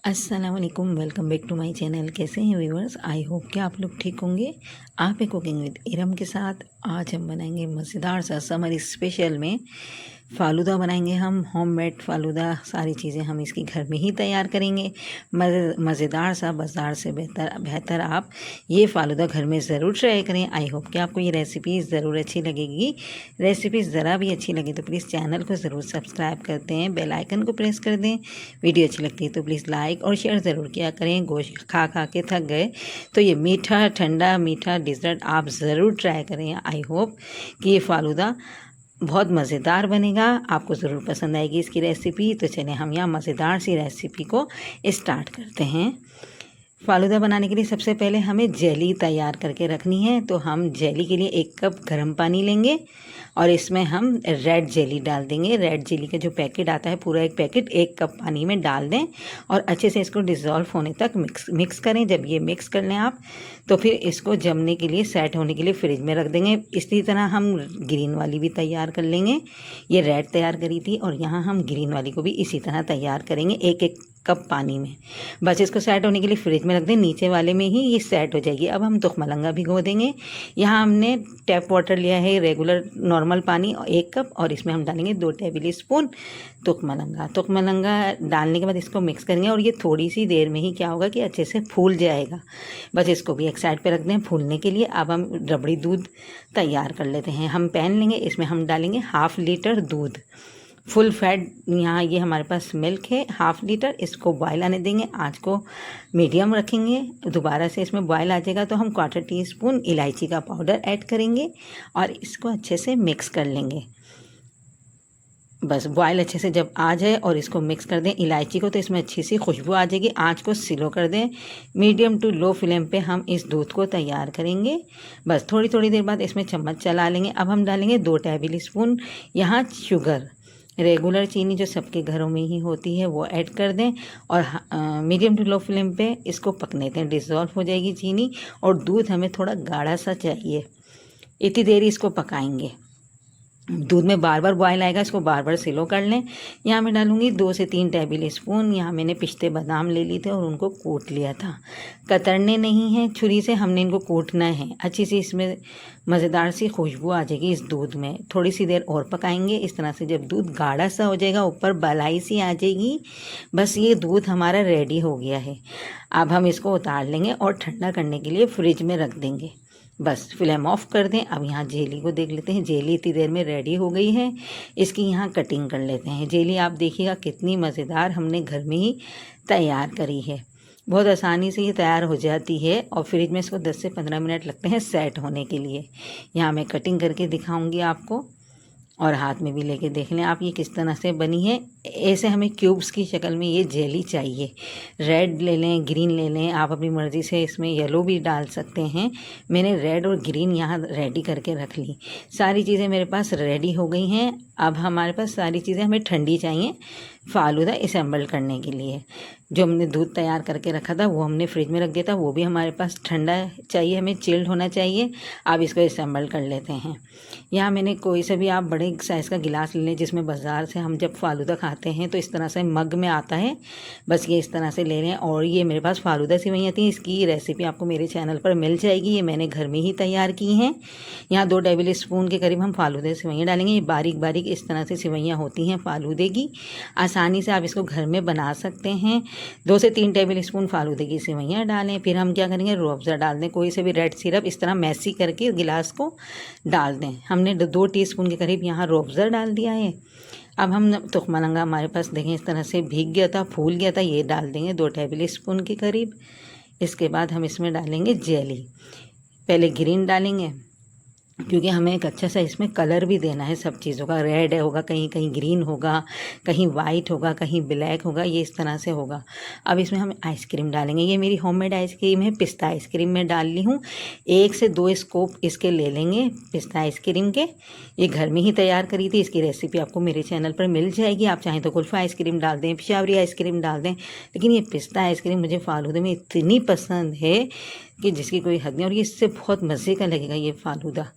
अस्सलाम वालेकुम, welcome back to my channel. कैसे हैं व्यूवर्स? आई होप कि आप लोग ठीक होंगे। आप है कुकिंग विद इरम के साथ। आज हम बनाएंगे मज़ेदार सा समर स्पेशल में फ़ालूदा बनाएंगे। हम होममेड फ़ालूदा, सारी चीज़ें हम इसकी घर में ही तैयार करेंगे। मज़ेदार सा, बाज़ार से बेहतर आप ये फ़ालूदा घर में ज़रूर ट्राई करें। आई होप कि आपको ये रेसिपी ज़रूर अच्छी लगेगी। रेसिपी ज़रा भी अच्छी लगी तो प्लीज़ चैनल को ज़रूर सब्सक्राइब करते हैं, बेल आइकन को प्रेस कर दें। वीडियो अच्छी लगती है तो प्लीज़ लाइक और शेयर ज़रूर किया करें। गोश्त खा खा के थक गए तो ये मीठा ठंडा मीठा डिज़र्ट आप ज़रूर ट्राई करें। आई होप कि ये फ़ालूदा बहुत मज़ेदार बनेगा, आपको ज़रूर पसंद आएगी इसकी रेसिपी। तो चलें हम यहाँ मज़ेदार सी रेसिपी को स्टार्ट करते हैं। फ़ालूदा बनाने के लिए सबसे पहले हमें जेली तैयार करके रखनी है। तो हम जेली के लिए 1 कप गर्म पानी लेंगे और इसमें हम रेड जेली डाल देंगे। रेड जेली का जो पैकेट आता है, पूरा एक पैकेट 1 कप पानी में डाल दें और अच्छे से इसको डिज़ोल्व होने तक मिक्स करें। जब ये मिक्स कर लें आप, तो फिर इसको जमने के लिए, सेट होने के लिए फ्रिज में रख देंगे। इसी तरह हम ग्रीन वाली भी तैयार कर लेंगे। ये रेड तैयार करी थी और यहाँ हम ग्रीन वाली को भी इसी तरह तैयार करेंगे 1-1 कप पानी में। बस इसको सेट होने के लिए फ्रिज में रख दें, नीचे वाले में ही ये सेट हो जाएगी। अब हम तुखमलंगा भिगो देंगे। यहाँ हमने टैप वाटर लिया है, रेगुलर नॉर्मल पानी 1 कप, और इसमें हम डालेंगे 2 टेबल स्पून तुखमलंगा डालने के बाद इसको मिक्स करेंगे और ये थोड़ी सी देर में ही क्या होगा कि अच्छे से फूल जाएगा। बस इसको भी एक साइड पे रख दें फूलने के लिए। अब हम रबड़ी दूध तैयार कर लेते हैं। हम पैन लेंगे, इसमें हम डालेंगे 1/2 लीटर दूध, फुल फैट। यहाँ ये हमारे पास मिल्क है 1/2 लीटर। इसको बॉयल आने देंगे, आँच को मीडियम रखेंगे। दोबारा से इसमें बॉयल आ जाएगा तो हम 1/4 टीस्पून इलायची का पाउडर ऐड करेंगे और इसको अच्छे से मिक्स कर लेंगे। बस बॉयल अच्छे से जब आ जाए और इसको मिक्स कर दें इलायची को, तो इसमें अच्छी सी खुशबू आ जाएगी। आँच को स्लो कर दें, मीडियम टू लो फ्लेम पे हम इस दूध को तैयार करेंगे। बस थोड़ी थोड़ी देर बाद इसमें चम्मच चला लेंगे। अब हम डालेंगे 2 टेबल स्पून यहाँ शुगर, रेगुलर चीनी जो सबके घरों में ही होती है वो ऐड कर दें और मीडियम टू लो फ्लेम पे इसको पकने दें। डिज़ोल्व हो जाएगी चीनी और दूध हमें थोड़ा गाढ़ा सा चाहिए, इतनी देर इसको पकाएंगे। दूध में बार बार बॉयल आएगा, इसको बार बार स्लो कर लें। यहाँ मैं डालूँगी 2 से 3 टेबल स्पून। यहाँ मैंने पिस्ते बादाम ले लिए थे और उनको कूट लिया था। कतरने नहीं हैं, छुरी से हमने इनको कूटना है। अच्छी सी इसमें मज़ेदार सी खुशबू आ जाएगी इस दूध में। थोड़ी सी देर और पकाएंगे इस तरह से। जब दूध गाढ़ा सा हो जाएगा, ऊपर बलाई सी आ जाएगी, बस ये दूध हमारा रेडी हो गया है। अब हम इसको उतार लेंगे और ठंडा करने के लिए फ्रिज में रख देंगे। बस फ्लेम ऑफ कर दें। अब यहाँ जेली को देख लेते हैं। जेली इतनी देर में रेडी हो गई है। इसकी यहाँ कटिंग कर लेते हैं। जेली आप देखिएगा कितनी मज़ेदार हमने घर में ही तैयार करी है। बहुत आसानी से ये तैयार हो जाती है और फ्रिज में इसको 10 से 15 मिनट लगते हैं सेट होने के लिए। यहाँ मैं कटिंग करके दिखाऊंगी आपको और हाथ में भी लेके देख लें आप ये किस तरह से बनी है। ऐसे हमें क्यूब्स की शक्ल में ये जेली चाहिए। रेड ले लें, ग्रीन ले लें, आप अपनी मर्ज़ी से इसमें येलो भी डाल सकते हैं। मैंने रेड और ग्रीन यहाँ रेडी करके रख ली। सारी चीज़ें मेरे पास रेडी हो गई हैं। अब हमारे पास सारी चीज़ें हमें ठंडी चाहिए फ़ालूदा असेंबल करने के लिए। जो हमने दूध तैयार करके रखा था वो हमने फ्रिज में रख दिया था, वो भी हमारे पास ठंडा चाहिए, हमें चिल्ड होना चाहिए। अब इसको असेंबल कर लेते हैं। यहाँ मैंने कोई से भी आप बड़े साइज़ का गिलास ले लें, जिसमें बाज़ार से हम जब फ़ालूदा खाते हैं तो इस तरह से मग में आता है। बस ये इस तरह से ले लें। और ये मेरे पास फ़ालूदा सेवइयाँ थी, इसकी रेसिपी आपको मेरे चैनल पर मिल जाएगी। ये मैंने घर में ही तैयार की हैं। यहाँ 2 टेबल स्पून के करीब हम फ़ालूदे सेवइयाँ डालेंगे। ये बारीक बारीक इस तरह से सेवइयाँ होती हैं फ़ालूदे की। आसानी से आप इसको घर में बना सकते हैं। 2 से 3 टेबल स्पून फ़ालूदे की सेवइयाँ डालें। फिर हम क्या करेंगे, रूह अफ़ज़ा डाल दें, कोई से भी रेड सिरप, इस तरह मैसी करके गिलास को डाल दें। हमने 2 टीस्पून के करीब यहाँ रूह अफ़ज़ा डाल दिया है। अब हम तुखमलंगा हमारे पास देखें इस तरह से भीग गया था, फूल गया था, ये डाल देंगे 2 टेबल स्पून के करीब। इसके बाद हम इसमें डालेंगे जेली। पहले ग्रीन डालेंगे क्योंकि हमें एक अच्छा सा इसमें कलर भी देना है सब चीज़ों का। रेड होगा, कहीं कहीं ग्रीन होगा, कहीं वाइट होगा, कहीं ब्लैक होगा, ये इस तरह से होगा। अब इसमें हम आइसक्रीम डालेंगे। ये मेरी होममेड आइसक्रीम है, पिस्ता आइसक्रीम में डाल ली हूँ। 1 से 2 स्कूप इसके ले लेंगे पिस्ता आइसक्रीम के। ये घर में ही तैयार करी थी, इसकी रेसिपी आपको मेरे चैनल पर मिल जाएगी। आप चाहें तो कुल्फ़ा आइसक्रीम डाल दें, पेशावरी आइसक्रीम डाल दें, लेकिन ये पिस्ता आइसक्रीम मुझे फ़ालूदे में इतनी पसंद है कि जिसकी कोई हद नहीं। और ये इससे बहुत मज़े का लगेगा ये फ़ालूदा।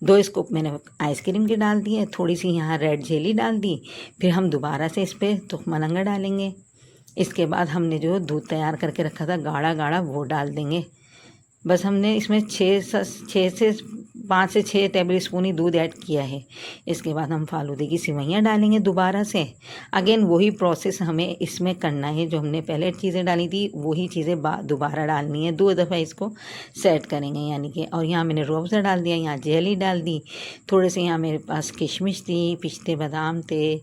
2 स्कूप मैंने आइसक्रीम के डाल दिए, थोड़ी सी यहाँ रेड जेली डाल दी। फिर हम दोबारा से इस पर तुखमलंगा डालेंगे। इसके बाद हमने जो दूध तैयार करके रखा था गाढ़ा गाढ़ा वो डाल देंगे। बस हमने इसमें 5 से 6 टेबल स्पून ही दूध ऐड किया है। इसके बाद हम फालूदे की सिवैयाँ डालेंगे दोबारा से। अगेन वही प्रोसेस हमें इसमें करना है, जो हमने पहले चीज़ें डाली थी वही चीज़ें दोबारा डालनी है। 2 दफ़ा इसको सेट करेंगे यानी कि। और यहाँ मैंने रूह अफ़ज़ा डाल दिया, यहाँ जेली डाल दी, थोड़े से यहाँ मेरे पास किशमिश थी, पिस्ते बादाम थे,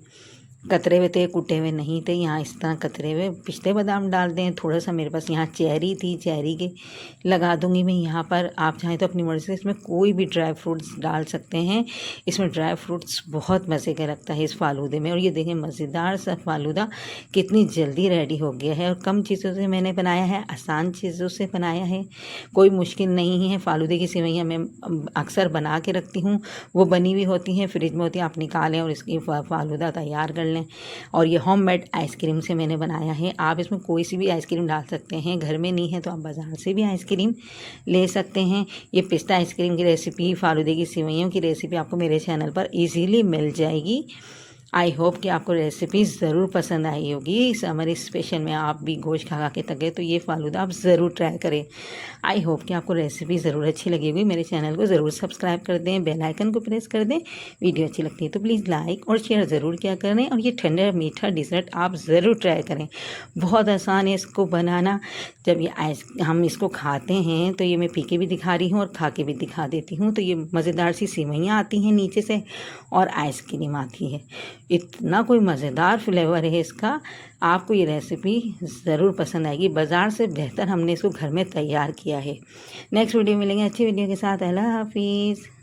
कतरे हुए थे, कुटे हुए नहीं थे। यहाँ इस तरह कतरे हुए पिस्ते बादाम डाल दें। थोड़ा सा मेरे पास यहाँ चेरी थी, चेरी के लगा दूंगी मैं यहाँ पर। आप चाहें तो अपनी मर्ज़ी से इसमें कोई भी ड्राई फ्रूट्स डाल सकते हैं। इसमें ड्राई फ्रूट्स बहुत मज़े का लगता है इस फालूदे में। और ये देखें मज़ेदार सा फालूदा कितनी जल्दी रेडी हो गया है और कम चीज़ों से मैंने बनाया है, आसान चीज़ों से बनाया है, कोई मुश्किल नहीं है। फालूदे की सेवइयाँ मैं अक्सर बना के रखती हूँ, वो बनी हुई होती हैं, फ्रिज में होती हैं, आप निकालें और इसकी फालूदा तैयार कर लें। और ये होममेड आइसक्रीम से मैंने बनाया है। आप इसमें कोई सी भी आइसक्रीम डाल सकते हैं, घर में नहीं है तो आप बाज़ार से भी आइसक्रीम ले सकते हैं। ये पिस्ता आइसक्रीम की रेसिपी, फालूदे की सेवइयों की रेसिपी आपको मेरे चैनल पर इजीली मिल जाएगी। आई होप कि आपको रेसिपी ज़रूर पसंद आई होगी। समर स्पेशल में आप भी गोश्त खा के थके तो ये फालूदा आप ज़रूर ट्राई करें। आई होप कि आपको रेसिपी ज़रूर अच्छी लगी होगी। मेरे चैनल को ज़रूर सब्सक्राइब कर दें, बेल आइकन को प्रेस कर दें। वीडियो अच्छी लगती है तो प्लीज़ लाइक और शेयर ज़रूर किया करें। और ये ठंडा मीठा डिज़र्ट आप ज़रूर ट्राई करें, बहुत आसान है इसको बनाना। जब ये हम इसको खाते हैं तो ये मैं पी के भी दिखा रही हूँ और खा के भी दिखा देती हूँ। तो ये मज़ेदार सी सेवइयाँ आती हैं नीचे से और आइसक्रीम आती है। इतना कोई मज़ेदार फ्लेवर है इसका। आपको ये रेसिपी ज़रूर पसंद आएगी। बाज़ार से बेहतर हमने इसको घर में तैयार किया है। नेक्स्ट वीडियो मिलेंगे अच्छी वीडियो के साथ। अल्लाह हाफिज़।